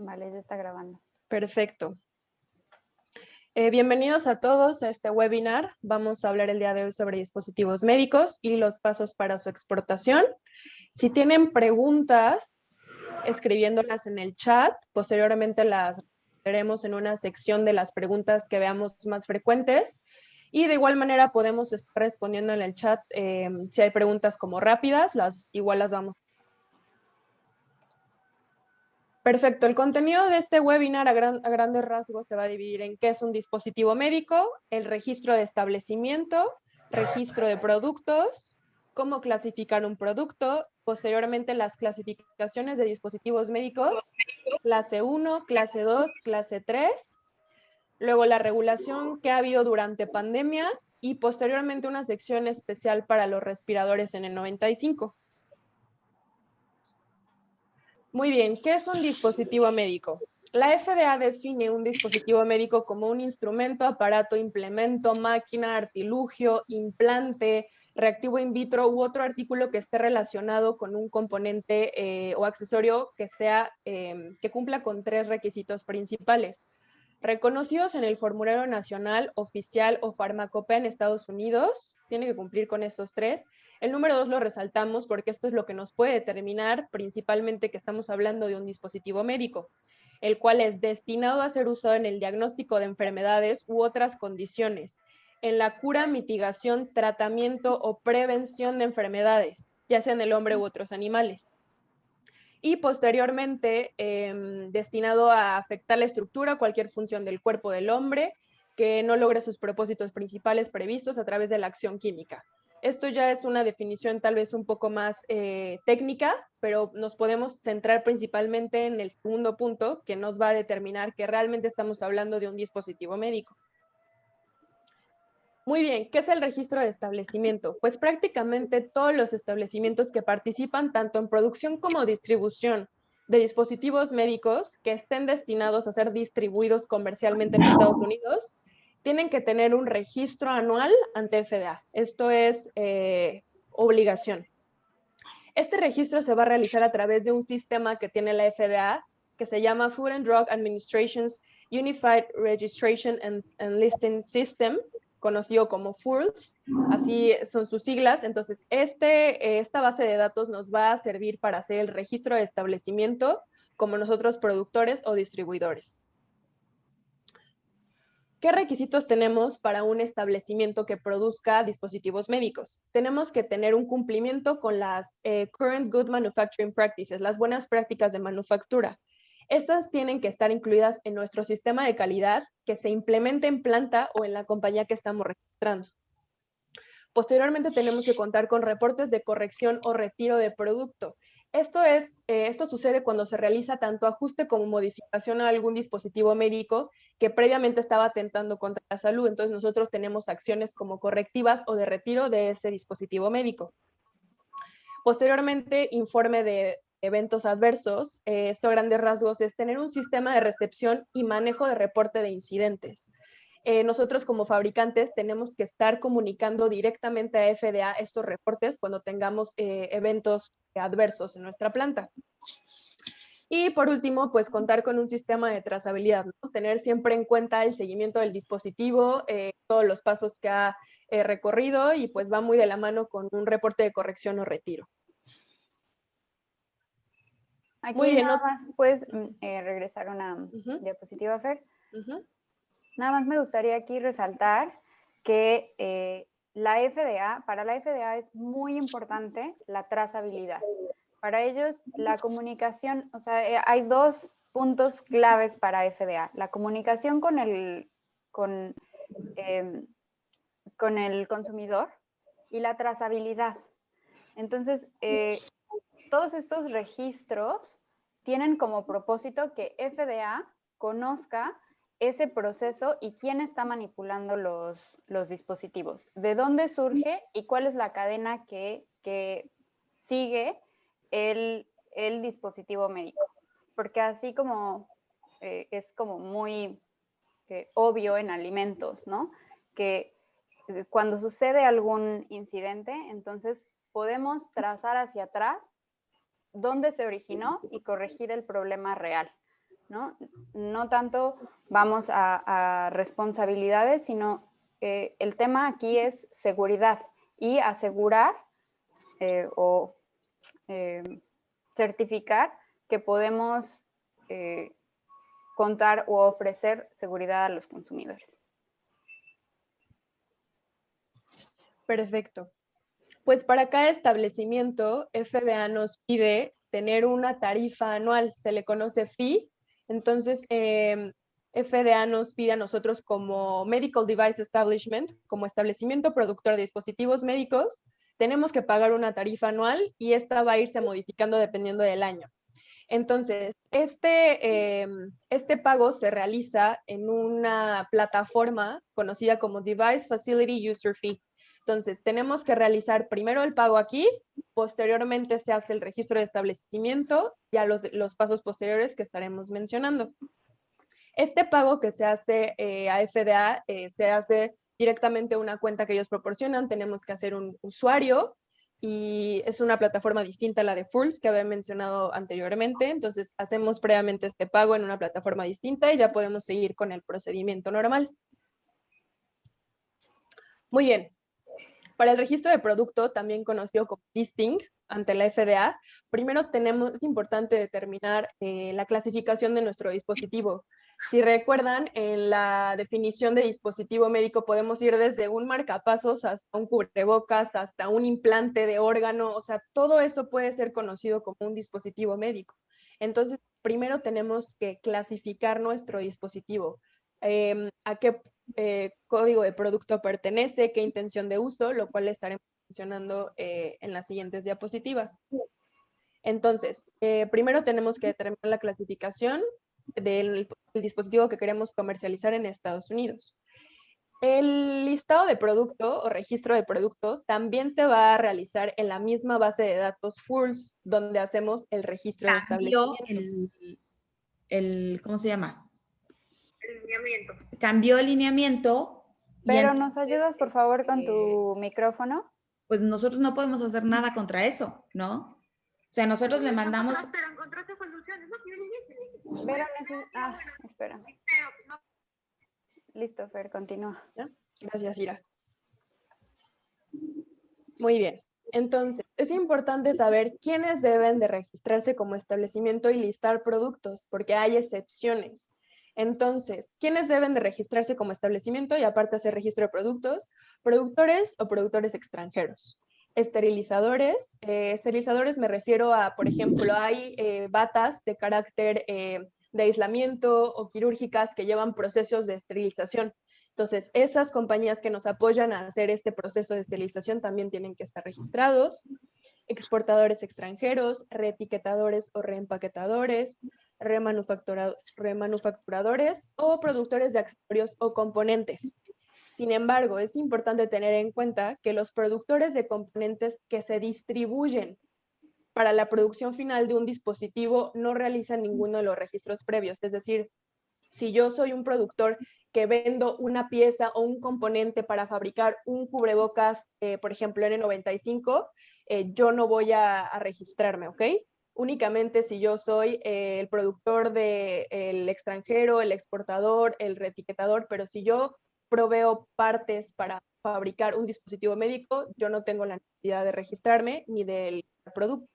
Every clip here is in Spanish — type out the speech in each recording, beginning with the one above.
Vale, ya está grabando. Perfecto. Bienvenidos a todos a este webinar. Vamos a hablar el día de hoy sobre dispositivos médicos y los pasos para su exportación. Si tienen preguntas, escribiéndolas en el chat. Posteriormente las veremos en una sección de las preguntas que veamos más frecuentes. Y de igual manera podemos estar respondiendo en el chat si hay preguntas como rápidas, igual las vamos. Perfecto, el contenido de este webinar a grandes rasgos se va a dividir en qué es un dispositivo médico, el registro de establecimiento, registro de productos, cómo clasificar un producto, posteriormente las clasificaciones de dispositivos médicos, clase 1, clase 2, clase 3, luego la regulación que ha habido durante pandemia y posteriormente una sección especial para los respiradores en el 95. Muy bien, ¿qué es un dispositivo médico? La FDA define un dispositivo médico como un instrumento, aparato, implemento, máquina, artilugio, implante, reactivo in vitro u otro artículo que esté relacionado con un componente o accesorio que cumpla con 3 requisitos principales. Reconocidos en el Formulario Nacional, Oficial o Farmacopea en Estados Unidos, tiene que cumplir con estos 3. El número 2 lo resaltamos porque esto es lo que nos puede determinar principalmente que estamos hablando de un dispositivo médico, el cual es destinado a ser usado en el diagnóstico de enfermedades u otras condiciones, en la cura, mitigación, tratamiento o prevención de enfermedades, ya sea en el hombre u otros animales. Y posteriormente destinado a afectar la estructura o cualquier función del cuerpo del hombre que no logre sus propósitos principales previstos a través de la acción química. Esto ya es una definición tal vez un poco más técnica, pero nos podemos centrar principalmente en el segundo punto que nos va a determinar que realmente estamos hablando de un dispositivo médico. Muy bien, ¿qué es el registro de establecimiento? Pues prácticamente todos los establecimientos que participan tanto en producción como distribución de dispositivos médicos que estén destinados a ser distribuidos comercialmente en Estados Unidos tienen que tener un registro anual ante FDA. Esto es obligación. Este registro se va a realizar a través de un sistema que tiene la FDA que se llama Food and Drug Administration's Unified Registration and Listing System, conocido como FURLS, así son sus siglas. Entonces, esta base de datos nos va a servir para hacer el registro de establecimiento como nosotros productores o distribuidores. ¿Qué requisitos tenemos para un establecimiento que produzca dispositivos médicos? Tenemos que tener un cumplimiento con las Current Good Manufacturing Practices, las buenas prácticas de manufactura. Estas tienen que estar incluidas en nuestro sistema de calidad que se implemente en planta o en la compañía que estamos registrando. Posteriormente tenemos que contar con reportes de corrección o retiro de producto. Esto sucede cuando se realiza tanto ajuste como modificación a algún dispositivo médico que previamente estaba atentando contra la salud. Entonces nosotros tenemos acciones como correctivas o de retiro de ese dispositivo médico. Posteriormente, informe de eventos adversos. Esto a grandes rasgos es tener un sistema de recepción y manejo de reporte de incidentes. Nosotros como fabricantes tenemos que estar comunicando directamente a FDA estos reportes cuando tengamos eventos adversos en nuestra planta. Y por último, pues contar con un sistema de trazabilidad, ¿no? Tener siempre en cuenta el seguimiento del dispositivo, todos los pasos que ha recorrido y pues va muy de la mano con un reporte de corrección o retiro. Aquí muy bien, nada más puedes regresar una diapositiva, Fer. Nada más me gustaría aquí resaltar que para la FDA es muy importante la trazabilidad. Para ellos, la comunicación, o sea, hay 2 puntos claves para FDA. La comunicación con el consumidor y la trazabilidad. Entonces, todos estos registros tienen como propósito que FDA conozca ese proceso y quién está manipulando los dispositivos, de dónde surge y cuál es la cadena que sigue el dispositivo médico. Porque así como es como muy obvio en alimentos, ¿no? Que cuando sucede algún incidente, entonces podemos trazar hacia atrás dónde se originó y corregir el problema real, ¿no? No tanto vamos a responsabilidades, sino el tema aquí es seguridad y asegurar o certificar que podemos contar o ofrecer seguridad a los consumidores. Perfecto. Pues para cada establecimiento, FDA nos pide tener una tarifa anual, se le conoce fee. Entonces, FDA nos pide a nosotros como Medical Device Establishment, como establecimiento productor de dispositivos médicos, tenemos que pagar una tarifa anual y esta va a irse modificando dependiendo del año. Entonces, este pago se realiza en una plataforma conocida como Device Facility User Fee. Entonces, tenemos que realizar primero el pago aquí, posteriormente se hace el registro de establecimiento, ya los pasos posteriores que estaremos mencionando. Este pago que se hace a FDA se hace directamente a una cuenta que ellos proporcionan, tenemos que hacer un usuario y es una plataforma distinta a la de Fools que había mencionado anteriormente, entonces hacemos previamente este pago en una plataforma distinta y ya podemos seguir con el procedimiento normal. Muy bien. Para el registro de producto, también conocido como listing ante la FDA, primero es importante determinar la clasificación de nuestro dispositivo. Si recuerdan, en la definición de dispositivo médico podemos ir desde un marcapasos hasta un cubrebocas, hasta un implante de órgano, o sea, todo eso puede ser conocido como un dispositivo médico. Entonces, primero tenemos que clasificar nuestro dispositivo. A qué código de producto pertenece, qué intención de uso, lo cual estaremos mencionando en las siguientes diapositivas. Entonces, primero tenemos que determinar la clasificación del dispositivo que queremos comercializar en Estados Unidos. El listado de producto o registro de producto también se va a realizar en la misma base de datos Fools, donde hacemos el registro de establecimiento. ¿Cómo se llama? El lineamiento. Cambió el lineamiento. Pero entonces, ¿nos ayudas, por favor, con tu micrófono? Pues nosotros no podemos hacer nada contra eso, ¿no? O sea, nosotros le mandamos... Pero encontraste soluciones, ¿no? Pero espera. Listo, Fer, continúa. ¿Ya? Gracias, Ira. Muy bien. Entonces, es importante saber quiénes deben de registrarse como establecimiento y listar productos, porque hay excepciones. Entonces, ¿quiénes deben de registrarse como establecimiento y aparte hacer registro de productos? Productores o productores extranjeros. Esterilizadores. Esterilizadores me refiero a, por ejemplo, hay batas de carácter de aislamiento o quirúrgicas que llevan procesos de esterilización. Entonces, esas compañías que nos apoyan a hacer este proceso de esterilización también tienen que estar registrados. Exportadores extranjeros, reetiquetadores o reempaquetadores, remanufacturadores o productores de accesorios o componentes. Sin embargo, es importante tener en cuenta que los productores de componentes que se distribuyen para la producción final de un dispositivo no realizan ninguno de los registros previos. Es decir, si yo soy un productor que vendo una pieza o un componente para fabricar un cubrebocas, por ejemplo, N95, yo no voy a registrarme, ¿ok? Únicamente si yo soy el productor del extranjero, el exportador, el reetiquetador, pero si yo proveo partes para fabricar un dispositivo médico, yo no tengo la necesidad de registrarme ni del producto.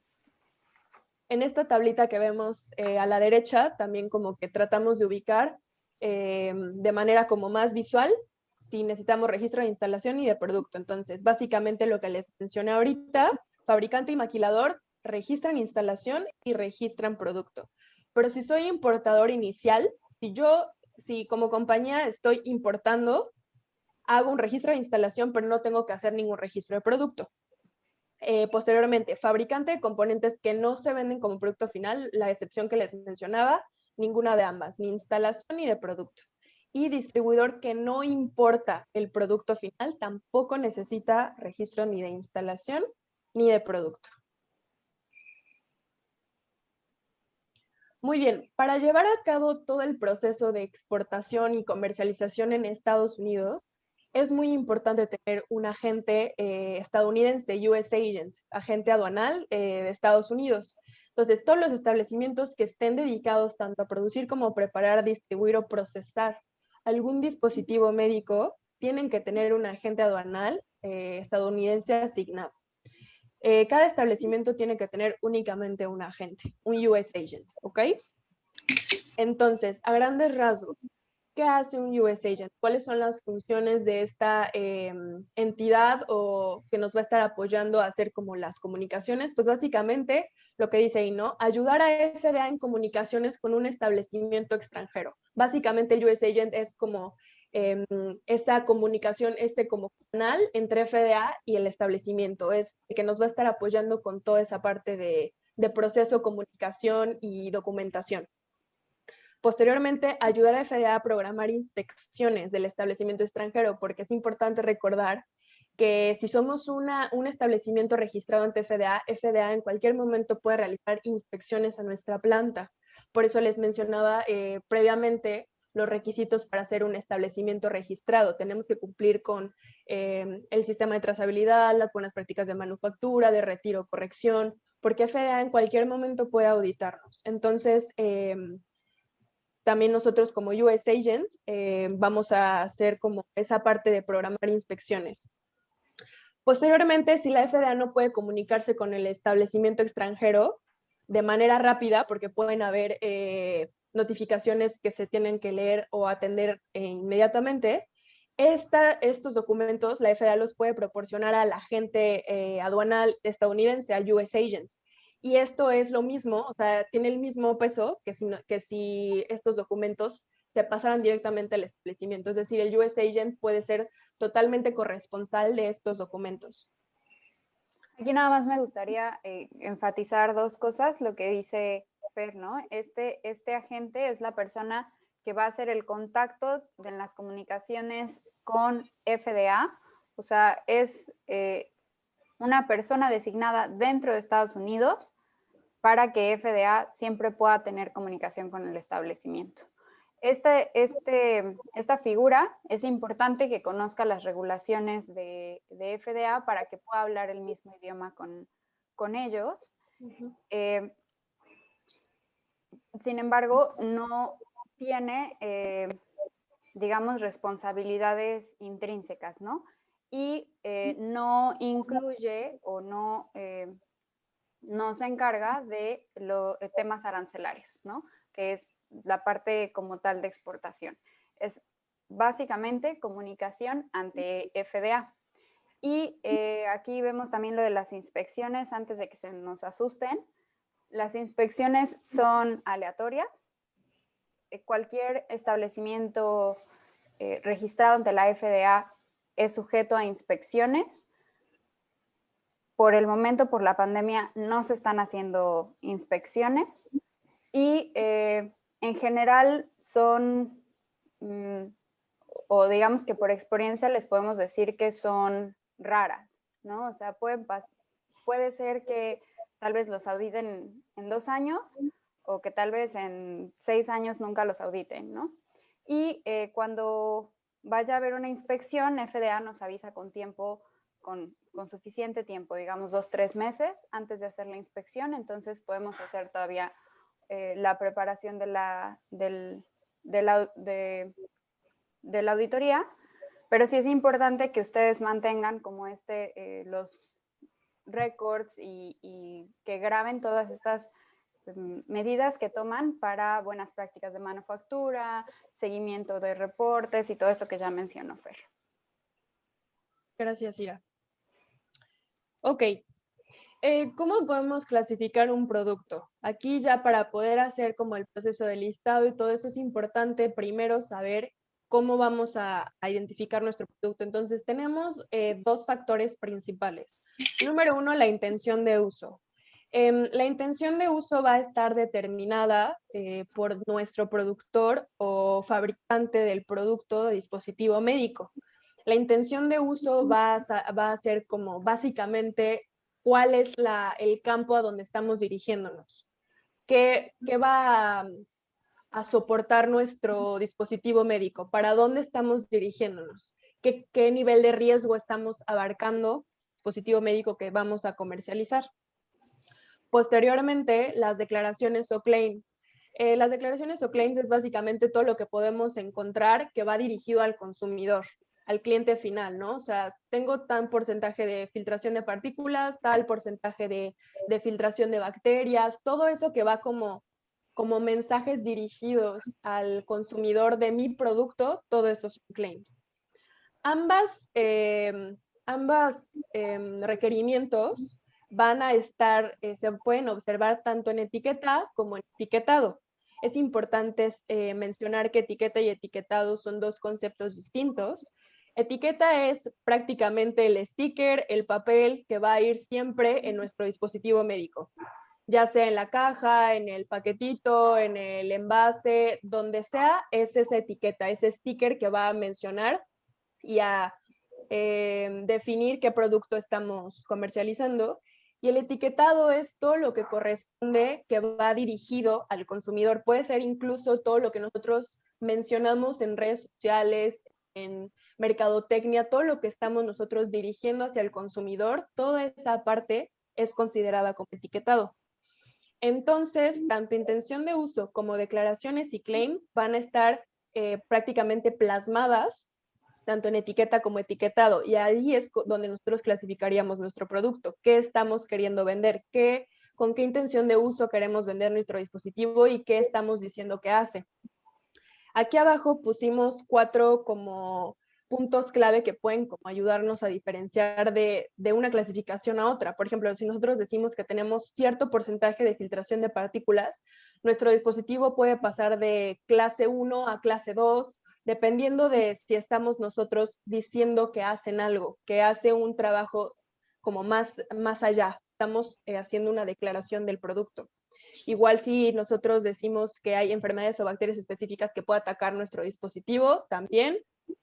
En esta tablita que vemos a la derecha, también como que tratamos de ubicar de manera como más visual si necesitamos registro de instalación y de producto. Entonces, básicamente lo que les mencioné ahorita, fabricante y maquilador registran instalación y registran producto. Pero si soy importador inicial, si como compañía estoy importando, hago un registro de instalación, pero no tengo que hacer ningún registro de producto. Posteriormente, fabricante de componentes que no se venden como producto final, la excepción que les mencionaba, ninguna de ambas, ni instalación ni de producto. Y distribuidor que no importa el producto final, tampoco necesita registro ni de instalación ni de producto. Muy bien, para llevar a cabo todo el proceso de exportación y comercialización en Estados Unidos, es muy importante tener un agente estadounidense, US Agent, agente aduanal de Estados Unidos. Entonces, todos los establecimientos que estén dedicados tanto a producir como preparar, distribuir o procesar algún dispositivo médico tienen que tener un agente aduanal estadounidense asignado. Cada establecimiento tiene que tener únicamente un agente, un US agent, ¿ok? Entonces, a grandes rasgos, ¿qué hace un US agent? ¿Cuáles son las funciones de esta entidad o que nos va a estar apoyando a hacer como las comunicaciones? Pues básicamente lo que dice ahí, ¿no? Ayudar a FDA en comunicaciones con un establecimiento extranjero. Básicamente el US agent es como esa comunicación, como canal entre FDA y el establecimiento. Es el que nos va a estar apoyando con toda esa parte de proceso, comunicación y documentación. Posteriormente, ayudar a FDA a programar inspecciones del establecimiento extranjero, porque es importante recordar que si somos un establecimiento registrado ante FDA, FDA en cualquier momento puede realizar inspecciones a nuestra planta. Por eso les mencionaba previamente los requisitos para ser un establecimiento registrado. Tenemos que cumplir con el sistema de trazabilidad, las buenas prácticas de manufactura, de retiro, corrección, porque FDA en cualquier momento puede auditarnos. Entonces, también nosotros como US Agent vamos a hacer como esa parte de programar inspecciones. Posteriormente, si la FDA no puede comunicarse con el establecimiento extranjero de manera rápida, porque pueden haber notificaciones que se tienen que leer o atender inmediatamente, estos documentos la FDA los puede proporcionar al agente aduanal estadounidense, al US Agent. Y esto es lo mismo, o sea, tiene el mismo peso que si estos documentos se pasaran directamente al establecimiento. Es decir, el US Agent puede ser totalmente corresponsal de estos documentos. Aquí nada más me gustaría enfatizar dos cosas, lo que dice Fer, ¿no? Este agente es la persona que va a hacer el contacto en las comunicaciones con FDA, o sea, es una persona designada dentro de Estados Unidos para que FDA siempre pueda tener comunicación con el establecimiento. Esta figura es importante que conozca las regulaciones de FDA para que pueda hablar el mismo idioma con ellos. Sin embargo, no tiene, digamos, responsabilidades intrínsecas, ¿no? Y no incluye o no se encarga de los temas arancelarios, ¿no? Que es la parte como tal de exportación. Es básicamente comunicación ante FDA. Y aquí vemos también lo de las inspecciones antes de que se nos asusten. Las inspecciones son aleatorias. Cualquier establecimiento registrado ante la FDA es sujeto a inspecciones. Por el momento, por la pandemia, no se están haciendo inspecciones y en general son, o digamos que por experiencia les podemos decir que son raras, ¿no? O sea, puede ser que tal vez los auditen en 2 años o que tal vez en 6 años nunca los auditen, ¿no? Y cuando vaya a haber una inspección, FDA nos avisa con tiempo, con suficiente tiempo, digamos 2-3 meses antes de hacer la inspección, entonces podemos hacer todavía la preparación de la auditoría, pero sí es importante que ustedes mantengan como los récords y que graben todas estas medidas que toman para buenas prácticas de manufactura, seguimiento de reportes y todo esto que ya mencionó Fer. Gracias, Ira. Ok, ¿cómo podemos clasificar un producto? Aquí ya para poder hacer como el proceso de listado y todo eso es importante primero saber cómo vamos a identificar nuestro producto. Entonces tenemos 2 factores principales. Número 1, la intención de uso. La intención de uso va a estar determinada por nuestro productor o fabricante del producto de dispositivo médico. La intención de uso va a ser como básicamente cuál es el campo a donde estamos dirigiéndonos. ¿Qué va a soportar nuestro dispositivo médico? ¿Para dónde estamos dirigiéndonos? ¿Qué nivel de riesgo estamos abarcando dispositivo médico que vamos a comercializar? Posteriormente, las declaraciones o claims. Las declaraciones o claims es básicamente todo lo que podemos encontrar que va dirigido al consumidor, al cliente final, ¿no? O sea, tengo tal porcentaje de filtración de partículas, tal porcentaje de filtración de bacterias, todo eso que va como mensajes dirigidos al consumidor de mi producto, todo eso son claims. Ambas requerimientos van a estar, se pueden observar tanto en etiqueta como en etiquetado. Es importante mencionar que etiqueta y etiquetado son dos conceptos distintos. Etiqueta es prácticamente el sticker, el papel que va a ir siempre en nuestro dispositivo médico, ya sea en la caja, en el paquetito, en el envase, donde sea, es esa etiqueta, ese sticker que va a mencionar y a definir qué producto estamos comercializando. Y el etiquetado es todo lo que corresponde, que va dirigido al consumidor. Puede ser incluso todo lo que nosotros mencionamos en redes sociales, en mercadotecnia, todo lo que estamos nosotros dirigiendo hacia el consumidor, toda esa parte es considerada como etiquetado. Entonces, tanto intención de uso como declaraciones y claims van a estar prácticamente plasmadas tanto en etiqueta como etiquetado, y ahí es donde nosotros clasificaríamos nuestro producto, qué estamos queriendo vender, con qué intención de uso queremos vender nuestro dispositivo y qué estamos diciendo que hace. Aquí abajo pusimos 4 como puntos clave que pueden como ayudarnos a diferenciar de una clasificación a otra. Por ejemplo, si nosotros decimos que tenemos cierto porcentaje de filtración de partículas, nuestro dispositivo puede pasar de clase 1 a clase 2, dependiendo de si estamos nosotros diciendo que hacen algo, que hace un trabajo como más allá. Estamos haciendo una declaración del producto. Igual si nosotros decimos que hay enfermedades o bacterias específicas que puede atacar nuestro dispositivo, también,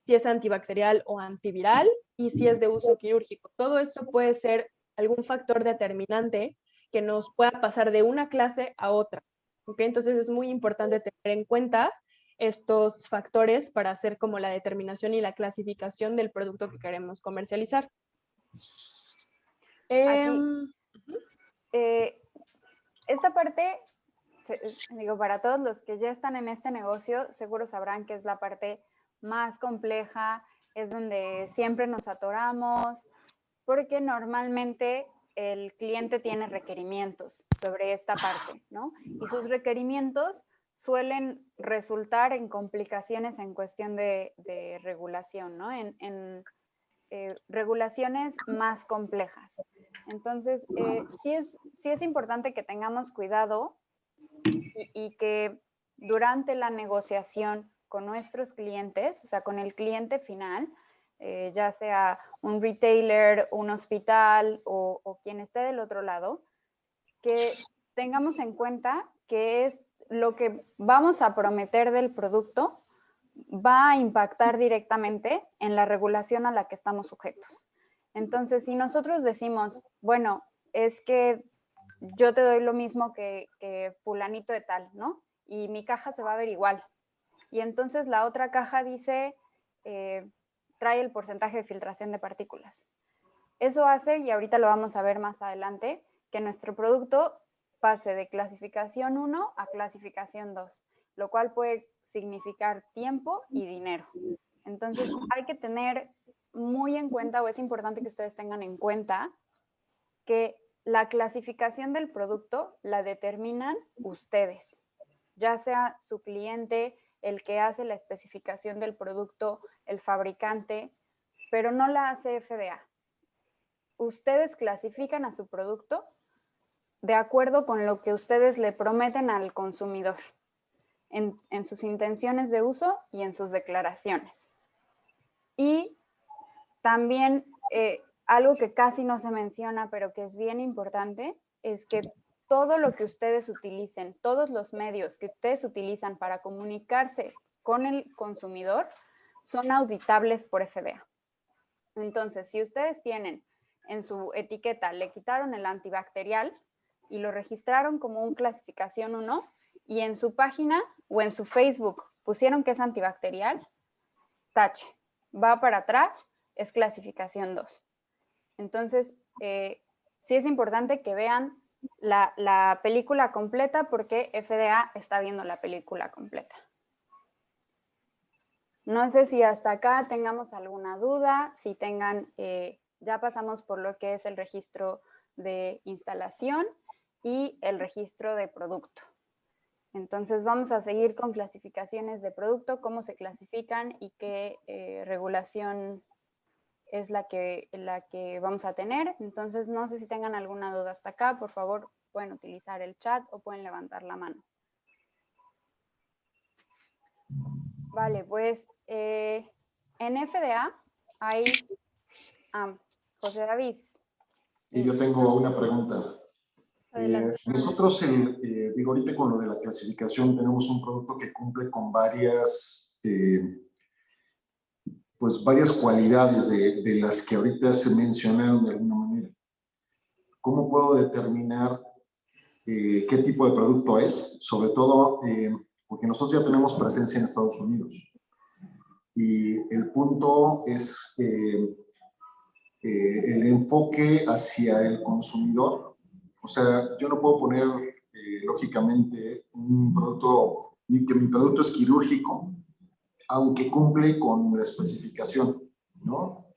si es antibacterial o antiviral y si es de uso quirúrgico. Todo esto puede ser algún factor determinante que nos pueda pasar de una clase a otra. ¿Okay? Entonces es muy importante tener en cuenta estos factores para hacer como la determinación y la clasificación del producto que queremos comercializar. Aquí, esta parte, digo, para todos los que ya están en este negocio, seguro sabrán que es la parte más compleja, es donde siempre nos atoramos, porque normalmente el cliente tiene requerimientos sobre esta parte, ¿no? Y sus requerimientos suelen resultar en complicaciones en cuestión de regulación, ¿no? En regulaciones más complejas. Entonces, sí es importante que tengamos cuidado y que durante la negociación con nuestros clientes, o sea, con el cliente final, ya sea un retailer, un hospital o quien esté del otro lado, que tengamos en cuenta que es lo que vamos a prometer del producto va a impactar directamente en la regulación a la que estamos sujetos. Entonces, si nosotros decimos, bueno, es que yo te doy lo mismo que fulanito de tal, ¿no? Y mi caja se va a ver igual. Y entonces la otra caja dice, trae el porcentaje de filtración de partículas. Eso hace, y ahorita lo vamos a ver más adelante, que nuestro producto pase de clasificación 1 a clasificación 2, lo cual puede significar tiempo y dinero. Entonces hay que tener muy en cuenta, o es importante que ustedes tengan en cuenta, que la clasificación del producto la determinan ustedes, ya sea su cliente, el que hace la especificación del producto, el fabricante, pero no la hace FDA. Ustedes clasifican a su producto de acuerdo con lo que ustedes le prometen al consumidor en sus intenciones de uso y en sus declaraciones. Y también algo que casi no se menciona, pero que es bien importante, es que todo lo que ustedes utilicen, todos los medios que ustedes utilizan para comunicarse con el consumidor son auditables por FDA. Entonces, si ustedes tienen en su etiqueta, le quitaron el antibacterial y lo registraron como un clasificación 1, y en su página o en su Facebook pusieron que es antibacterial, tache, va para atrás, es clasificación 2. Entonces, sí es importante que vean la película completa porque FDA está viendo la película completa. No sé si hasta acá tengamos alguna duda, si tengan, ya pasamos por lo que es el registro de instalación y el registro de producto. Entonces vamos a seguir con clasificaciones de producto, cómo se clasifican y qué regulación es la que vamos a tener. Entonces no sé si tengan alguna duda hasta acá, por favor pueden utilizar el chat o pueden levantar la mano. Vale, pues en FDA hay José David. Y yo tengo una pregunta. Adelante. Nosotros, digo, ahorita con lo de la clasificación, tenemos un producto que cumple con varias, pues varias cualidades de las que ahorita se mencionaron de alguna manera. ¿Cómo puedo determinar qué tipo de producto es? Sobre todo, porque nosotros ya tenemos presencia en Estados Unidos. Y el punto es el enfoque hacia el consumidor. O sea, yo no puedo poner, lógicamente, un producto, que mi producto es quirúrgico, aunque cumple con la especificación, ¿no?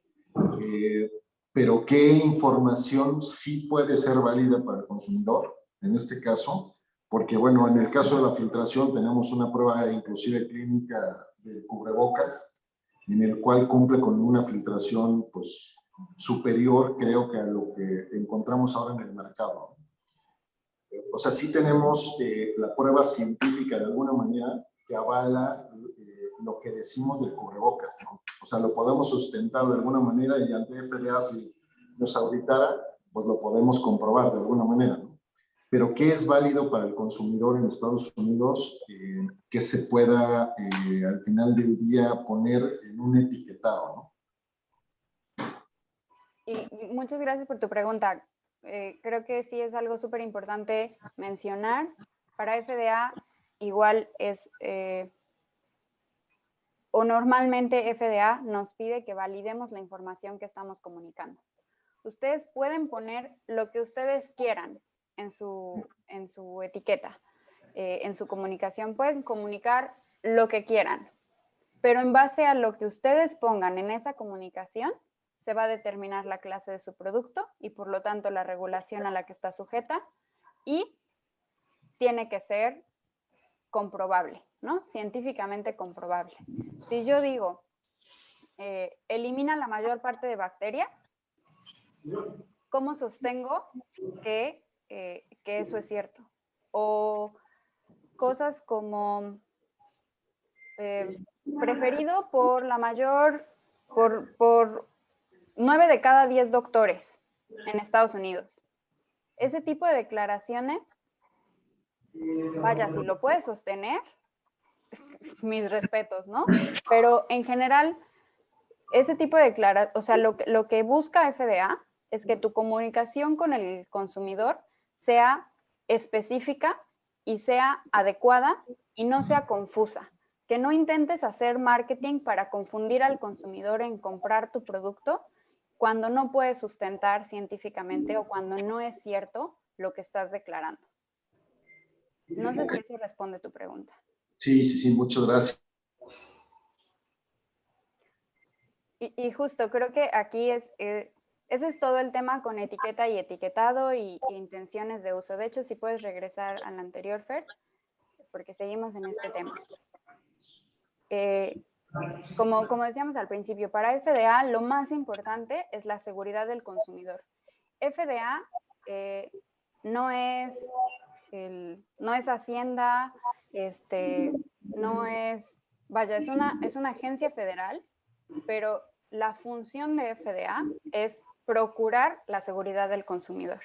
Pero ¿qué información sí puede ser válida para el consumidor, en este caso? Porque, bueno, en el caso de la filtración tenemos una prueba inclusive clínica de cubrebocas, en el cual cumple con una filtración, pues, superior, creo que a lo que encontramos ahora en el mercado. O sea, sí tenemos la prueba científica de alguna manera que avala lo que decimos del cubrebocas, ¿no? O sea, lo podemos sustentar de alguna manera y ante FDA, si nos auditara, pues lo podemos comprobar de alguna manera, ¿no? Pero ¿qué es válido para el consumidor en Estados Unidos que se pueda al final del día poner en un etiquetado, ¿no? Y muchas gracias por tu pregunta. Creo que sí es algo súper importante mencionar. Para FDA igual es, o normalmente FDA nos pide que validemos la información que estamos comunicando. Ustedes pueden poner lo que ustedes quieran en su etiqueta, en su comunicación. Pueden comunicar lo que quieran, pero en base a lo que ustedes pongan en esa comunicación, se va a determinar la clase de su producto y por lo tanto la regulación a la que está sujeta y tiene que ser comprobable, ¿no? Científicamente comprobable. Si yo digo, elimina la mayor parte de bacterias, ¿cómo sostengo que eso es cierto? O cosas como preferido por la mayor, por 9 de cada 10 doctores en Estados Unidos. Ese tipo de declaraciones, vaya, si lo puedes sostener, mis respetos, ¿no? Pero en general, ese tipo de declaraciones, o sea, lo que busca FDA es que tu comunicación con el consumidor sea específica y sea adecuada y no sea confusa. Que no intentes hacer marketing para confundir al consumidor en comprar tu producto cuando no puedes sustentar científicamente o cuando no es cierto lo que estás declarando. No sé si eso responde tu pregunta. Sí, muchas gracias. Y justo, creo que aquí ese es todo el tema con etiqueta y etiquetado y intenciones de uso. De hecho, si puedes regresar al anterior, Fer, porque seguimos en este tema. Como decíamos al principio, para FDA lo más importante es la seguridad del consumidor. FDA no es Hacienda, no es, vaya, es una agencia federal, pero la función de FDA es procurar la seguridad del consumidor.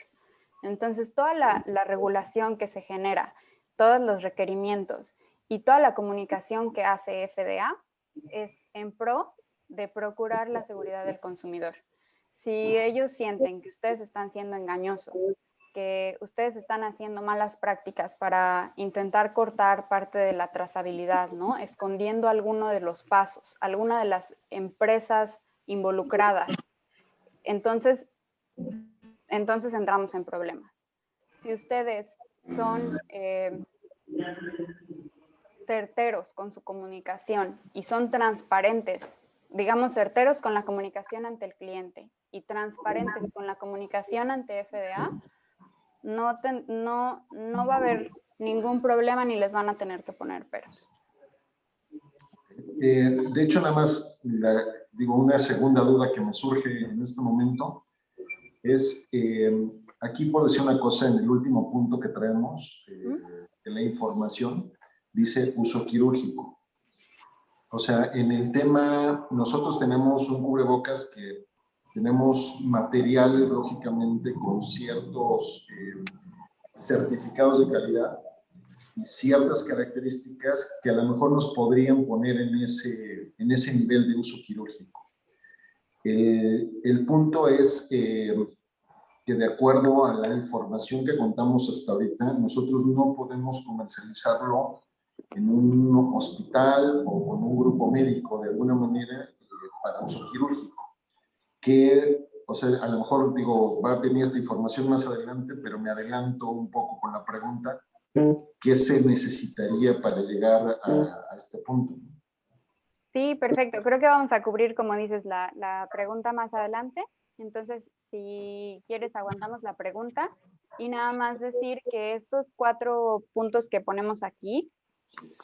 Entonces, toda la regulación que se genera, todos los requerimientos y toda la comunicación que hace FDA es en pro de procurar la seguridad del consumidor. Si ellos sienten que ustedes están siendo engañosos, que ustedes están haciendo malas prácticas para intentar cortar parte de la trazabilidad, ¿no? Escondiendo alguno de los pasos, alguna de las empresas involucradas, entonces entramos en problemas. si ustedes son certeros con su comunicación y son transparentes, digamos certeros con la comunicación ante el cliente y transparentes con la comunicación ante FDA, no va a haber ningún problema ni les van a tener que poner peros. De hecho, nada más, digo, una segunda duda que me surge en este momento es, aquí puedo decir una cosa en el último punto que traemos, de la información, dice uso quirúrgico. O sea, en el tema, nosotros tenemos un cubrebocas que tenemos materiales, lógicamente, con ciertos certificados de calidad y ciertas características que a lo mejor nos podrían poner en ese nivel de uso quirúrgico. El punto es que de acuerdo a la información que contamos hasta ahorita, nosotros no podemos comercializarlo en un hospital o con un grupo médico de alguna manera para uso quirúrgico. Que, o sea, a lo mejor digo, va a venir esta información más adelante, pero me adelanto un poco con la pregunta. ¿Qué se necesitaría para llegar a este punto? Sí, perfecto. Creo que vamos a cubrir, como dices, la pregunta más adelante. Entonces, si quieres, aguantamos la pregunta. Y nada más decir que estos 4 puntos que ponemos aquí,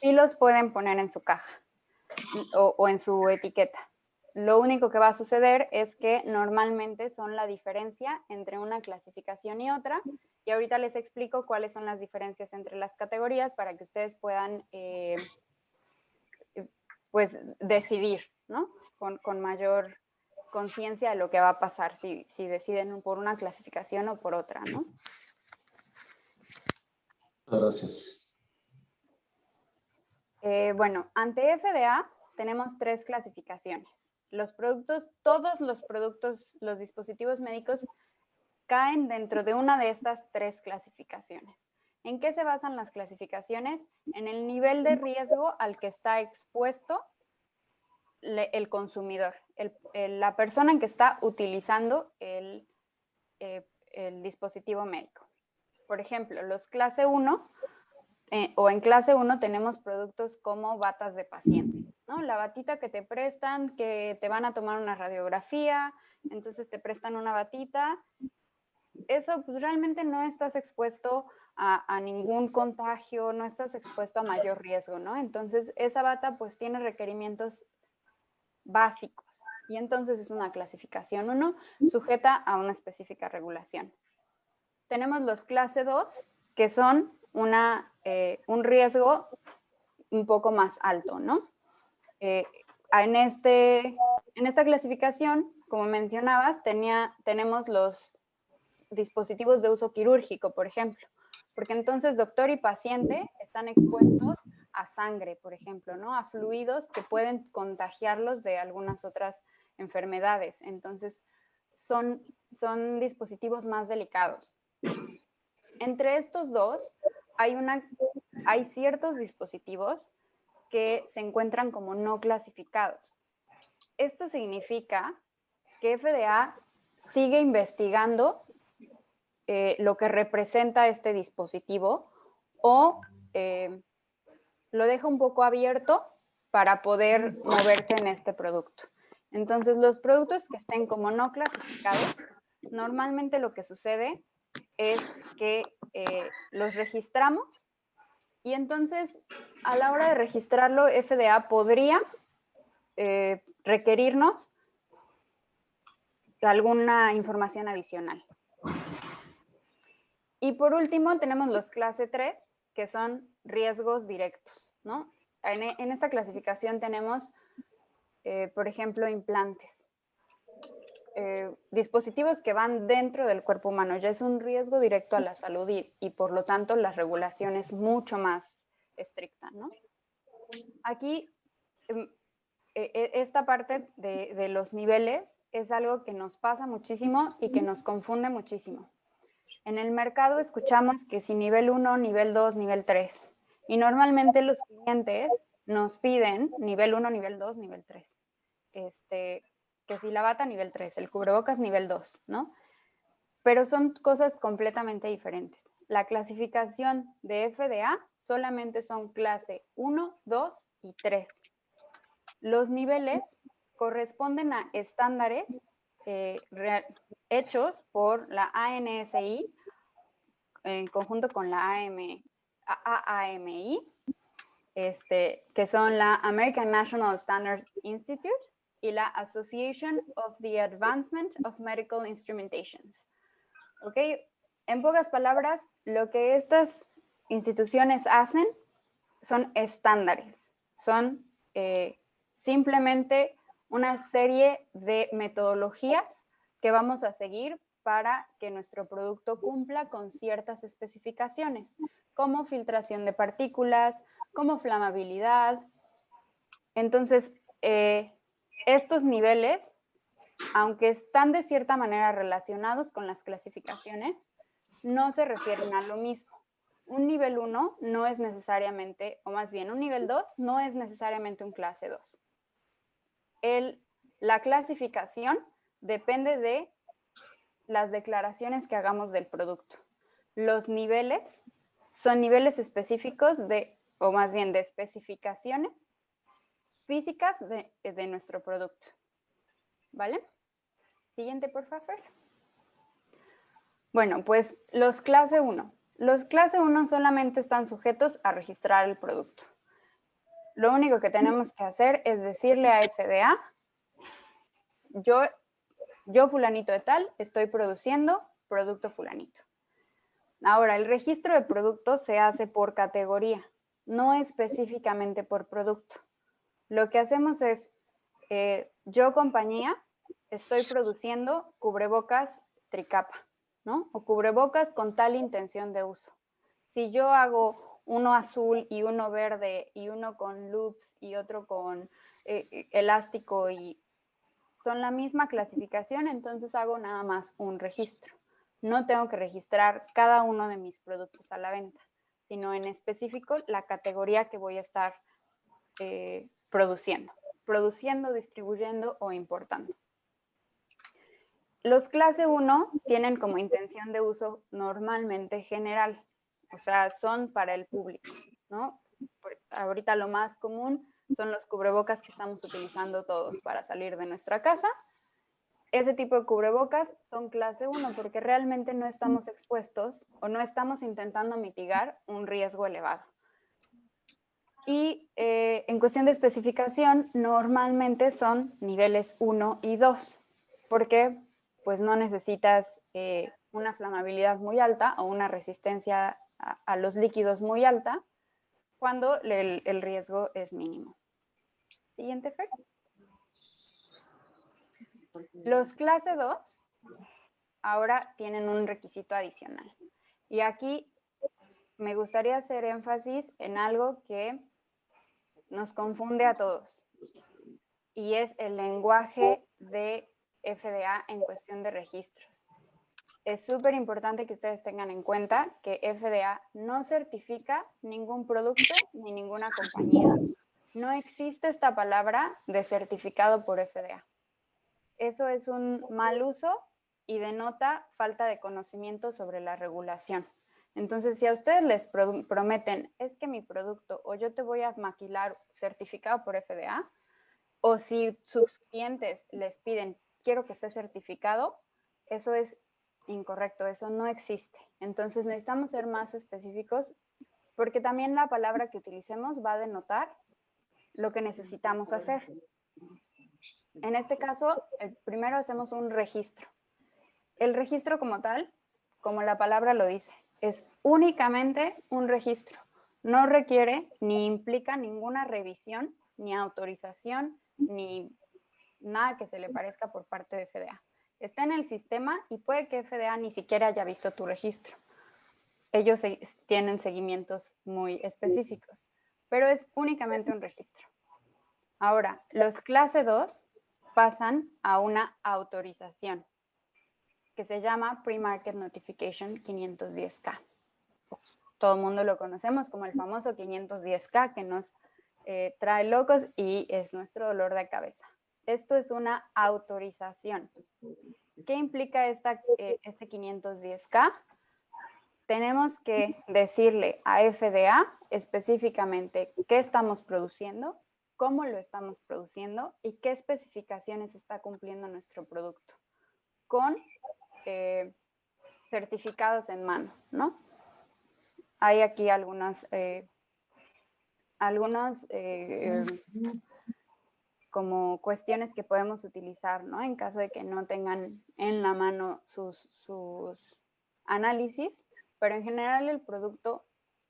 sí los pueden poner en su caja o en su etiqueta. Lo único que va a suceder es que normalmente son la diferencia entre una clasificación y otra. Y ahorita les explico cuáles son las diferencias entre las categorías para que ustedes puedan pues decidir, ¿no? Con mayor conciencia de lo que va a pasar si deciden por una clasificación o por otra, ¿no? Gracias. Bueno, ante FDA tenemos 3 clasificaciones. Los productos, todos los productos, los dispositivos médicos caen dentro de una de estas 3 clasificaciones. ¿En qué se basan las clasificaciones? En el nivel de riesgo al que está expuesto el consumidor, la persona en que está utilizando el dispositivo médico. Por ejemplo, los clase 1 o en clase 1 tenemos productos como batas de paciente, ¿no? La batita que te prestan, que te van a tomar una radiografía, entonces te prestan una batita. Eso pues realmente no estás expuesto a ningún contagio, no estás expuesto a mayor riesgo, ¿no? Entonces esa bata pues tiene requerimientos básicos y entonces es una clasificación 1 sujeta a una específica regulación. Tenemos los clase 2 que son un riesgo un poco más alto, ¿no? En esta clasificación, como mencionabas, tenemos los dispositivos de uso quirúrgico, por ejemplo, porque entonces doctor y paciente están expuestos a sangre, por ejemplo, ¿no? A fluidos que pueden contagiarlos de algunas otras enfermedades. Entonces, son dispositivos más delicados. Entre estos dos, hay ciertos dispositivos que se encuentran como no clasificados. Esto significa que FDA sigue investigando lo que representa este dispositivo o lo deja un poco abierto para poder moverse en este producto. Entonces, los productos que estén como no clasificados, normalmente lo que sucede es que los registramos y entonces a la hora de registrarlo, FDA podría requerirnos alguna información adicional. Y por último tenemos los clase 3, que son riesgos directos, ¿no? En esta clasificación tenemos, por ejemplo, implantes. Dispositivos que van dentro del cuerpo humano, ya es un riesgo directo a la salud y por lo tanto la regulación es mucho más estricta, ¿no? Aquí, esta parte de los niveles es algo que nos pasa muchísimo y que nos confunde muchísimo. En el mercado escuchamos que si nivel 1, nivel 2, nivel 3, y normalmente los clientes nos piden nivel 1, nivel 2, nivel 3. Que si la bata nivel 3, el cubrebocas nivel 2, ¿no? Pero son cosas completamente diferentes. la clasificación de FDA solamente son clase 1, 2 y 3. Los niveles corresponden a estándares hechos por la ANSI en conjunto con la AAMI, que son la American National Standards Institute y la Association of the Advancement of Medical Instrumentations. ¿Ok? En pocas palabras, lo que estas instituciones hacen son estándares, son simplemente una serie de metodologías que vamos a seguir para que nuestro producto cumpla con ciertas especificaciones, como filtración de partículas, como flamabilidad. Entonces, estos niveles, aunque están de cierta manera relacionados con las clasificaciones, no se refieren a lo mismo. Un nivel 1 no es necesariamente, o más bien un nivel 2 no es necesariamente un clase 2. La clasificación depende de las declaraciones que hagamos del producto. Los niveles son niveles específicos o más bien de especificaciones físicas de nuestro producto. ¿Vale? Siguiente, por favor. Bueno, pues los clase 1. Los clase 1 solamente están sujetos a registrar el producto. Lo único que tenemos que hacer es decirle a FDA, yo fulanito de tal, estoy produciendo producto fulanito. Ahora, el registro de producto se hace por categoría, no específicamente por producto. Lo que hacemos es, yo compañía, estoy produciendo cubrebocas tricapa, ¿no? O cubrebocas con tal intención de uso. Si yo hago uno azul y uno verde y uno con loops y otro con elástico y son la misma clasificación, entonces hago nada más un registro. No tengo que registrar cada uno de mis productos a la venta, sino en específico la categoría que voy a estar produciendo, distribuyendo o importando. Los clase 1 tienen como intención de uso normalmente general, o sea, son para el público, ¿no? Ahorita lo más común son los cubrebocas que estamos utilizando todos para salir de nuestra casa. Ese tipo de cubrebocas son clase 1 porque realmente no estamos expuestos o no estamos intentando mitigar un riesgo elevado. Y en cuestión de especificación, normalmente son niveles 1 y 2, porque pues no necesitas una flamabilidad muy alta o una resistencia a los líquidos muy alta cuando el riesgo es mínimo. Siguiente, Fer. Los clase 2 ahora tienen un requisito adicional. Y aquí me gustaría hacer énfasis en algo que nos confunde a todos. Y es el lenguaje de FDA en cuestión de registros. Es súper importante que ustedes tengan en cuenta que FDA no certifica ningún producto ni ninguna compañía. No existe esta palabra de certificado por FDA. Eso es un mal uso y denota falta de conocimiento sobre la regulación. Entonces, si a ustedes les prometen, es que mi producto o yo te voy a maquilar certificado por FDA, o si sus clientes les piden, quiero que esté certificado, eso es incorrecto, eso no existe. Entonces, necesitamos ser más específicos porque también la palabra que utilicemos va a denotar lo que necesitamos hacer. En este caso, primero hacemos un registro. El registro como tal, como la palabra lo dice, es únicamente un registro. No requiere ni implica ninguna revisión, ni autorización, ni nada que se le parezca por parte de FDA. Está en el sistema y puede que FDA ni siquiera haya visto tu registro. Ellos tienen seguimientos muy específicos, pero es únicamente un registro. Ahora, los clase 2 pasan a una autorización que se llama Pre-Market Notification 510K. Todo el mundo lo conocemos como el famoso 510K que nos trae locos y es nuestro dolor de cabeza. Esto es una autorización. ¿Qué implica este 510K? tenemos que decirle a FDA específicamente qué estamos produciendo, cómo lo estamos produciendo y qué especificaciones está cumpliendo nuestro producto, con certificados en mano, ¿no? Hay aquí algunos como cuestiones que podemos utilizar, ¿no? En caso de que no tengan en la mano sus análisis, pero en general el producto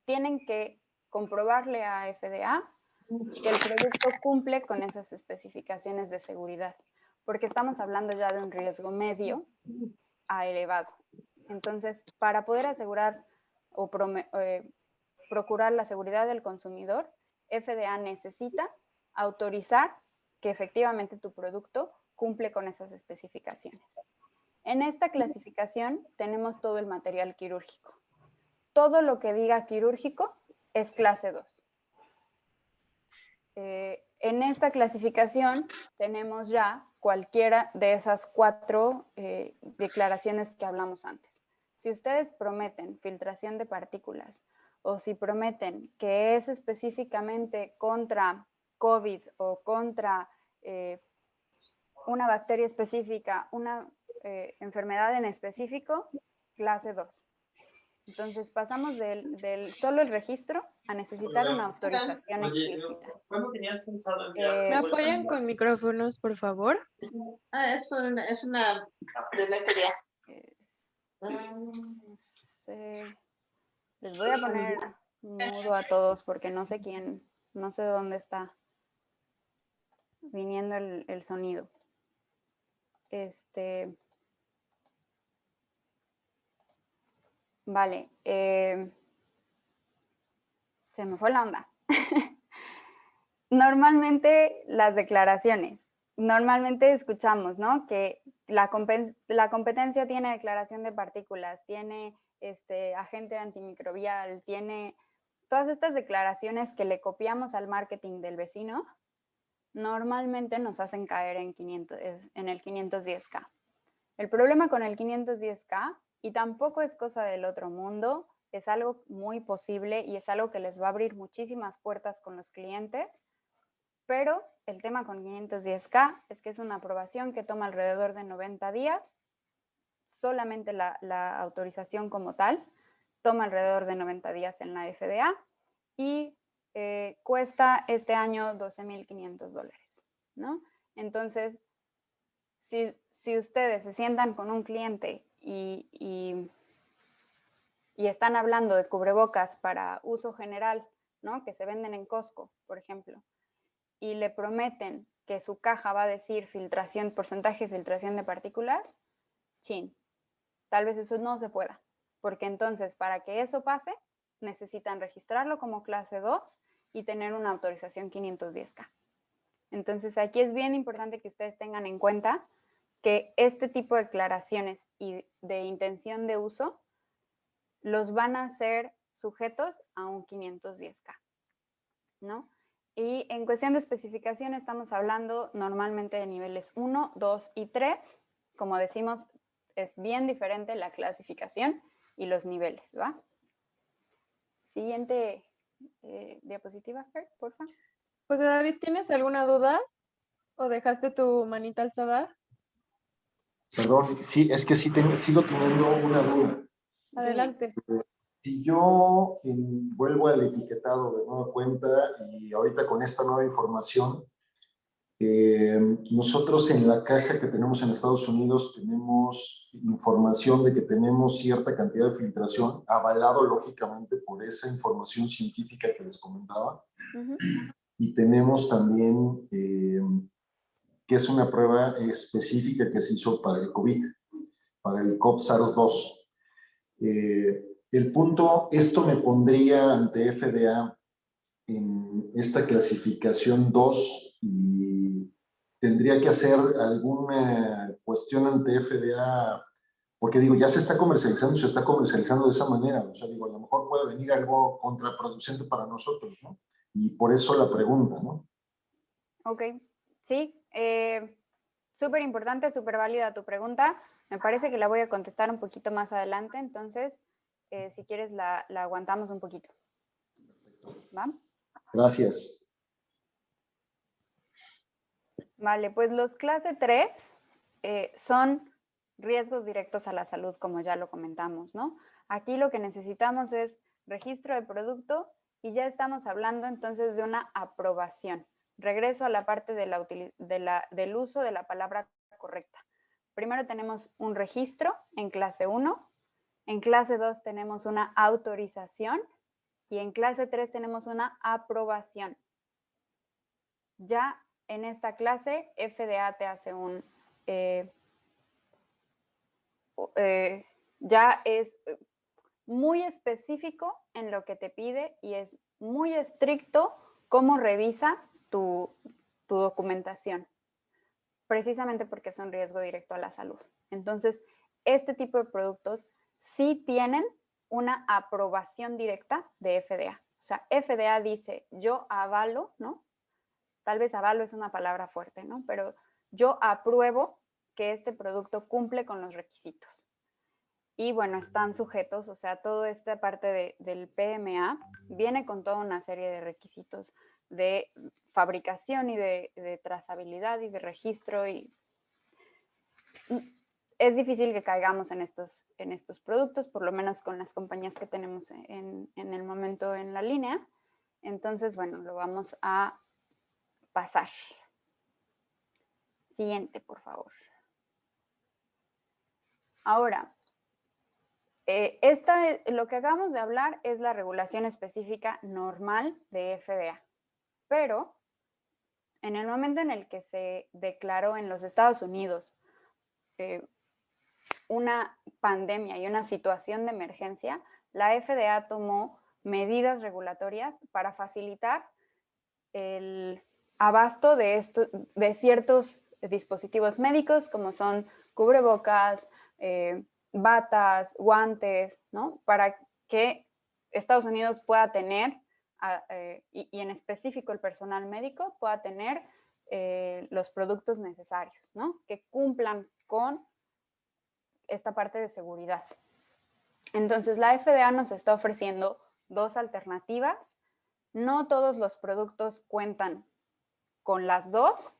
tienen que comprobarle a FDA que el producto cumple con esas especificaciones de seguridad, porque estamos hablando ya de un riesgo medio a elevado. Entonces, para poder asegurar o procurar la seguridad del consumidor, FDA necesita autorizar que efectivamente tu producto cumple con esas especificaciones. En esta clasificación tenemos todo el material quirúrgico. Todo lo que diga quirúrgico es clase 2. En esta clasificación tenemos ya cualquiera de esas 4 declaraciones que hablamos antes. Si ustedes prometen filtración de partículas o si prometen que es específicamente contra COVID o contra una bacteria específica, una enfermedad en específico, clase 2. Entonces pasamos del solo el registro a necesitar una autorización explícita. ¿Cuándo tenías pensado ¿Me apoyan con micrófonos, por favor? Es una de la FDA. No sé. Les voy a poner mudo a todos porque no sé no sé dónde está viniendo el sonido. Vale. Se me fue la onda. Normalmente las declaraciones, normalmente escuchamos, ¿no? Que la competencia tiene declaración de partículas, tiene agente antimicrobial, tiene todas estas declaraciones que le copiamos al marketing del vecino, normalmente nos hacen caer en el 510K. El problema con el 510K, y tampoco es cosa del otro mundo, es algo muy posible y es algo que les va a abrir muchísimas puertas con los clientes, pero el tema con 510K es que es una aprobación que toma alrededor de 90 días, solamente la autorización como tal toma alrededor de 90 días en la FDA y cuesta este año $12,500, ¿no? Entonces, si ustedes se sientan con un cliente y están hablando de cubrebocas para uso general, ¿no? Que se venden en Costco, por ejemplo, y le prometen que su caja va a decir filtración, porcentaje de filtración de partículas, tal vez eso no se pueda, porque entonces para que eso pase necesitan registrarlo como clase 2 y tener una autorización 510K. Entonces aquí es bien importante que ustedes tengan en cuenta que este tipo de declaraciones y de intención de uso los van a ser sujetos a un 510K, ¿no? Y en cuestión de especificación estamos hablando normalmente de niveles 1, 2 y 3. Como decimos, es bien diferente la clasificación y los niveles, ¿va? Siguiente diapositiva, Fer, por favor. José David, ¿tienes alguna duda? ¿O dejaste tu manita alzada? Perdón, sí, es que sí sigo teniendo una duda. Adelante. Si yo vuelvo al etiquetado de nueva cuenta y ahorita con esta nueva información, nosotros en la caja que tenemos en Estados Unidos tenemos información de que tenemos cierta cantidad de filtración, avalado lógicamente por esa información científica que les comentaba. Y tenemos también que es una prueba específica que se hizo para el COVID, para el COV-SARS-2. El punto, esto me pondría ante FDA en esta clasificación 2 y tendría que hacer alguna cuestión ante FDA, porque digo, ya se está comercializando de esa manera, o sea, digo, a lo mejor puede venir algo contraproducente para nosotros, ¿no? Y por eso la pregunta, ¿no? Ok, sí, súper importante, súper válida tu pregunta. Me parece que la voy a contestar un poquito más adelante, entonces si quieres la aguantamos un poquito. ¿Va? Gracias. Vale, pues los clase 3 son riesgos directos a la salud, como ya lo comentamos, ¿no? Aquí lo que necesitamos es registro de producto y ya estamos hablando entonces de una aprobación. Regreso a la parte del uso de la palabra correcta. Primero tenemos un registro en clase 1, en clase 2 tenemos una autorización y en clase 3 tenemos una aprobación. Ya en esta clase, FDA te hace ya es muy específico en lo que te pide y es muy estricto cómo revisa tu documentación, precisamente porque es un riesgo directo a la salud. Entonces, este tipo de productos sí tienen una aprobación directa de FDA. O sea, FDA dice, yo avalo, ¿no? Tal vez avalo es una palabra fuerte, ¿no? Pero yo apruebo que este producto cumple con los requisitos. Y bueno, están sujetos, o sea, toda esta parte del PMA viene con toda una serie de requisitos de fabricación y de trazabilidad y de registro. Y es difícil que caigamos en estos productos, por lo menos con las compañías que tenemos en el momento en la línea. Entonces, bueno, lo vamos a pasar. Siguiente, por favor. Ahora, lo que acabamos de hablar es la regulación específica normal de FDA, pero en el momento en el que se declaró en los Estados Unidos una pandemia y una situación de emergencia, la FDA tomó medidas regulatorias para facilitar el abasto de ciertos dispositivos médicos, como son cubrebocas, batas, guantes, ¿no? Para que Estados Unidos pueda tener, y en específico el personal médico, pueda tener los productos necesarios, ¿no? Que cumplan con esta parte de seguridad. Entonces, la FDA nos está ofreciendo dos alternativas. No todos los productos cuentan con las dos.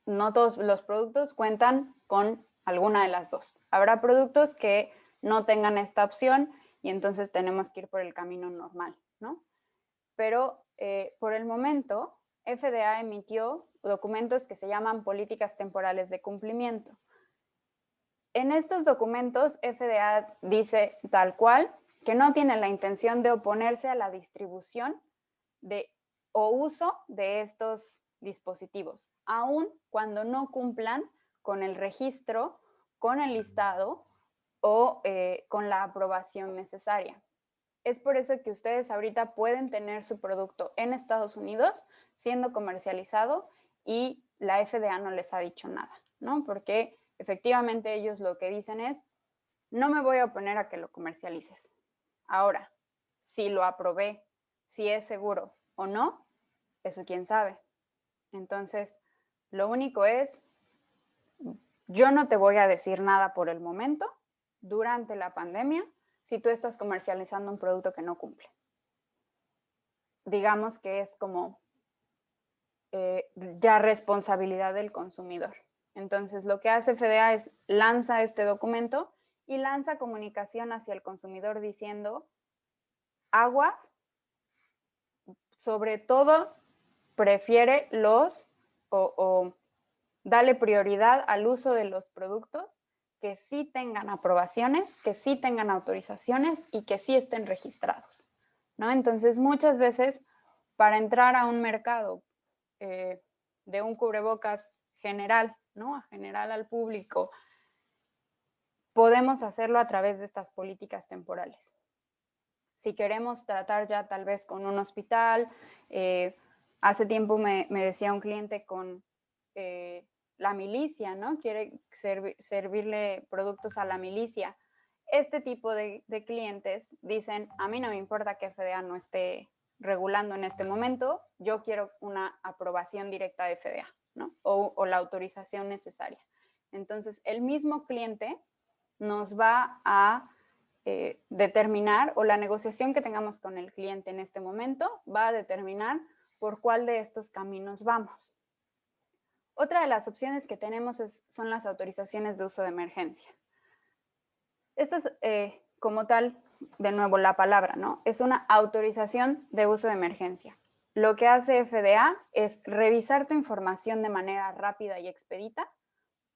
No todos los productos cuentan con alguna de las dos. Habrá productos que no tengan esta opción y entonces tenemos que ir por el camino normal, ¿no? Pero por el momento, FDA emitió documentos que se llaman políticas temporales de cumplimiento. En estos documentos, FDA dice tal cual que no tiene la intención de oponerse a la distribución o uso de estos dispositivos, aun cuando no cumplan con el registro, con el listado o con la aprobación necesaria. Es por eso que ustedes ahorita pueden tener su producto en Estados Unidos siendo comercializado y la FDA no les ha dicho nada, ¿no? Porque efectivamente ellos lo que dicen es, no me voy a oponer a que lo comercialices. Ahora, si lo aprobé, si es seguro o no, eso quién sabe. Entonces, lo único es, yo no te voy a decir nada por el momento, durante la pandemia, si tú estás comercializando un producto que no cumple. Digamos que es como ya responsabilidad del consumidor. Entonces, lo que hace FDA es lanza este documento y lanza comunicación hacia el consumidor diciendo, aguas, sobre todo prefiere o dale prioridad al uso de los productos que sí tengan aprobaciones, que sí tengan autorizaciones y que sí estén registrados, ¿no? Entonces, muchas veces, para entrar a un mercado de un cubrebocas general, ¿no? General al público, podemos hacerlo a través de estas políticas temporales. Si queremos tratar ya tal vez con un hospital, hace tiempo me decía un cliente con la milicia, ¿no? Quiere servirle productos a la milicia. Este tipo de clientes dicen, a mí no me importa que FDA no esté regulando en este momento, yo quiero una aprobación directa de FDA, ¿no? O la autorización necesaria. Entonces, el mismo cliente nos va a determinar, o la negociación que tengamos con el cliente en este momento va a determinar por cuál de estos caminos vamos. Otra de las opciones que tenemos son las autorizaciones de uso de emergencia. Esta es, como tal, de nuevo la palabra, ¿no? Es una autorización de uso de emergencia. Lo que hace FDA es revisar tu información de manera rápida y expedita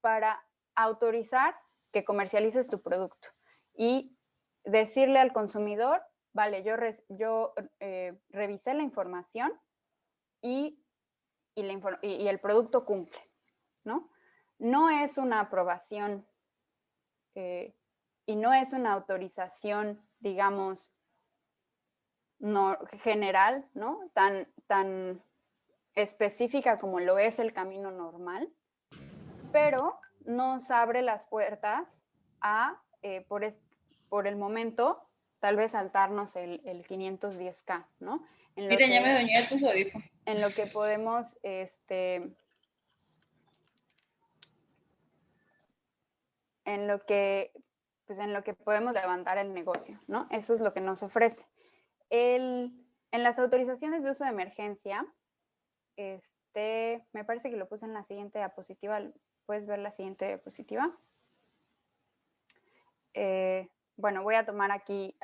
para autorizar que comercialices tu producto y decirle al consumidor, vale, yo revisé la información y el producto cumple, ¿no? No es una aprobación y no es una autorización, digamos, no, general, ¿no? Tan específica como lo es el camino normal, pero nos abre las puertas a, por el momento, tal vez saltarnos el 510K, ¿no? Miren, ya me dañé tus audífonos. En lo que podemos, en lo que podemos levantar el negocio, ¿no? Eso es lo que nos ofrece. En las autorizaciones de uso de emergencia, me parece que lo puse en la siguiente diapositiva. ¿Puedes ver la siguiente diapositiva? Bueno, voy a tomar aquí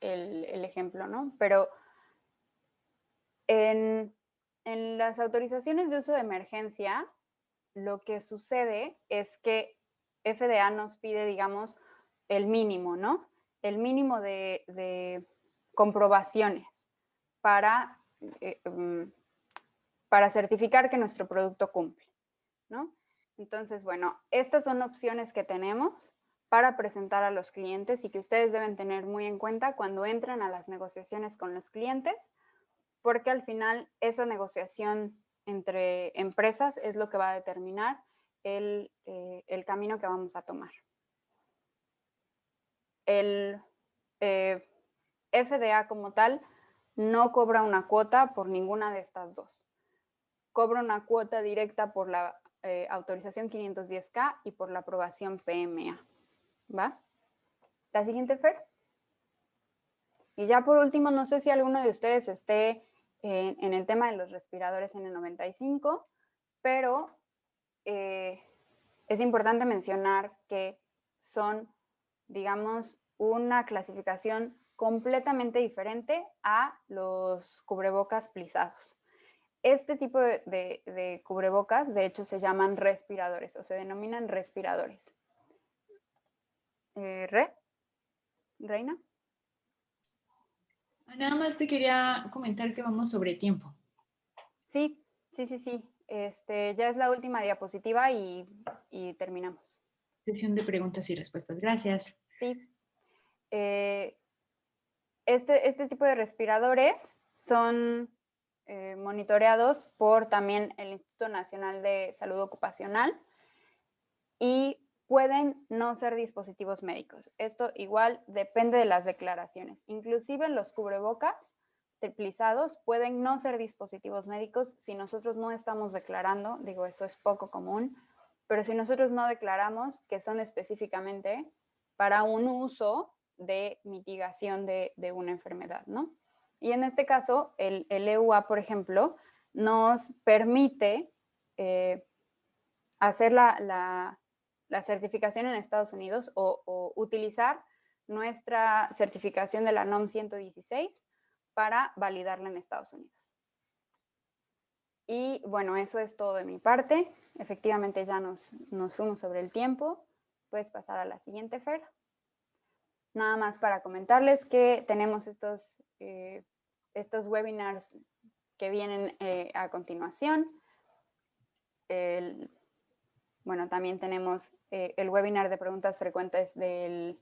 el ejemplo, ¿no? Pero en las autorizaciones de uso de emergencia, lo que sucede es que FDA nos pide, digamos, el mínimo, ¿no? El mínimo de comprobaciones para certificar que nuestro producto cumple, ¿no? Entonces, bueno, estas son opciones que tenemos para presentar a los clientes y que ustedes deben tener muy en cuenta cuando entran a las negociaciones con los clientes, porque al final esa negociación entre empresas es lo que va a determinar el camino que vamos a tomar. El FDA como tal no cobra una cuota por ninguna de estas dos. Cobra una cuota directa por la autorización 510K y por la aprobación PMA. ¿Va? La siguiente, Fer. Y ya por último, no sé si alguno de ustedes esté en el tema de los respiradores N95, pero es importante mencionar que son, digamos, una clasificación completamente diferente a los cubrebocas plisados. Este tipo de cubrebocas, de hecho, se llaman respiradores o se denominan respiradores. ¿Reina? Nada más te quería comentar que vamos sobre tiempo. Sí. Ya es la última diapositiva y terminamos. Sesión de preguntas y respuestas. Gracias. Sí. Este tipo de respiradores son monitoreados por también el Instituto Nacional de Salud Ocupacional y pueden no ser dispositivos médicos. Esto igual depende de las declaraciones. Inclusive los cubrebocas triplizados pueden no ser dispositivos médicos si nosotros no estamos declarando, digo, eso es poco común, pero si nosotros no declaramos que son específicamente para un uso de mitigación de una enfermedad, ¿no? Y en este caso, el EUA, por ejemplo, nos permite hacer la certificación en Estados Unidos o utilizar nuestra certificación de la NOM 116 para validarla en Estados Unidos. Y bueno, eso es todo de mi parte. Efectivamente ya nos fuimos sobre el tiempo. Puedes pasar a la siguiente, Fer. Nada más para comentarles que tenemos estos webinars que vienen a continuación. Bueno, también tenemos el webinar de preguntas frecuentes del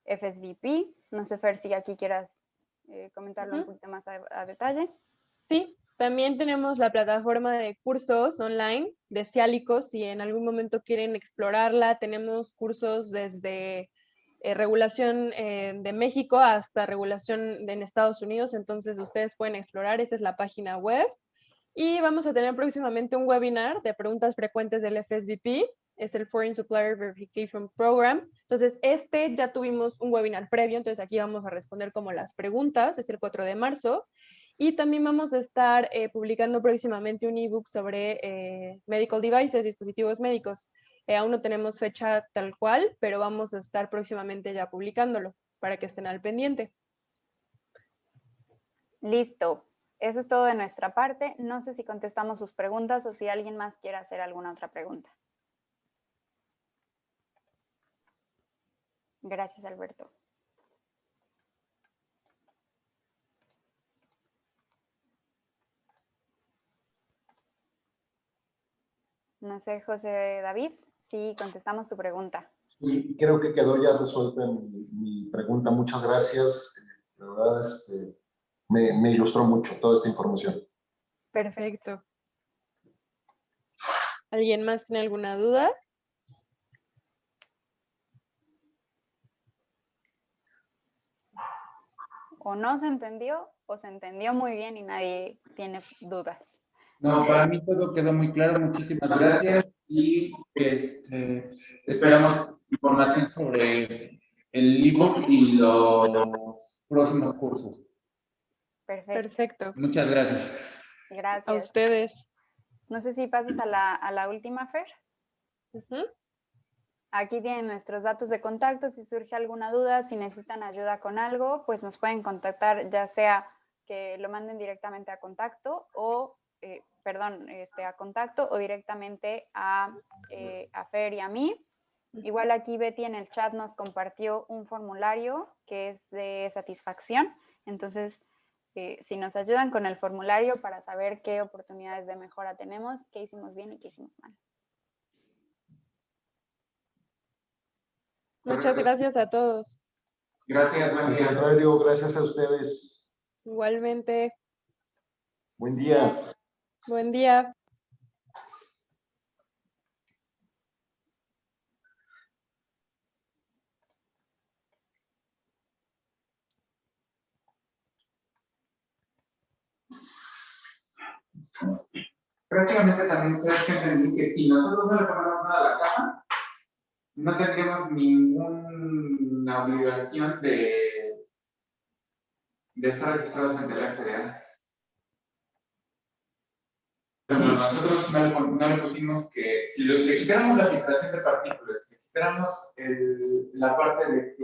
FSVP. No sé, Fer, si aquí quieras comentarlo un poquito más a detalle. Sí, también tenemos la plataforma de cursos online de Ciálicos. Si en algún momento quieren explorarla, tenemos cursos desde regulación de México hasta regulación en Estados Unidos. Entonces ustedes pueden explorar, esta es la página web. Y vamos a tener próximamente un webinar de preguntas frecuentes del FSVP. es el Foreign Supplier Verification Program. Entonces, ya tuvimos un webinar previo, entonces aquí vamos a responder como las preguntas, es el 4 de marzo. Y también vamos a estar publicando próximamente un ebook sobre medical devices, dispositivos médicos. Aún no tenemos fecha tal cual, pero vamos a estar próximamente ya publicándolo para que estén al pendiente. Listo. Eso es todo de nuestra parte. No sé si contestamos sus preguntas o si alguien más quiere hacer alguna otra pregunta. Gracias, Alberto. No sé, José David, si contestamos tu pregunta. Sí, creo que quedó ya resuelta mi pregunta. Muchas gracias. De verdad, me ilustró mucho toda esta información. Perfecto. ¿Alguien más tiene alguna duda? O no se entendió o se entendió muy bien y nadie tiene dudas. No, para mí todo quedó muy claro. Muchísimas gracias y esperamos información sobre el ebook y los próximos cursos. Perfecto. Muchas gracias. Gracias. A ustedes. No sé si pasas a la última, Fer. Aquí tienen nuestros datos de contacto. Si surge alguna duda, si necesitan ayuda con algo, pues nos pueden contactar, ya sea que lo manden directamente a contacto o, a contacto o directamente a Fer y a mí. Igual aquí Betty en el chat nos compartió un formulario que es de satisfacción. Entonces, si nos ayudan con el formulario para saber qué oportunidades de mejora tenemos, qué hicimos bien y qué hicimos mal. Muchas gracias a todos. Gracias, buen Al día. contrario, gracias a ustedes. Igualmente. Buen día. Buen día. Prácticamente también sabes que entendí que si nosotros no le ponemos nada a la caja, no tendríamos ninguna obligación de estar registrados ante la FDA. Pero nosotros no le pusimos que, si le quisiéramos la filtración de partículas, si quisiéramos la parte de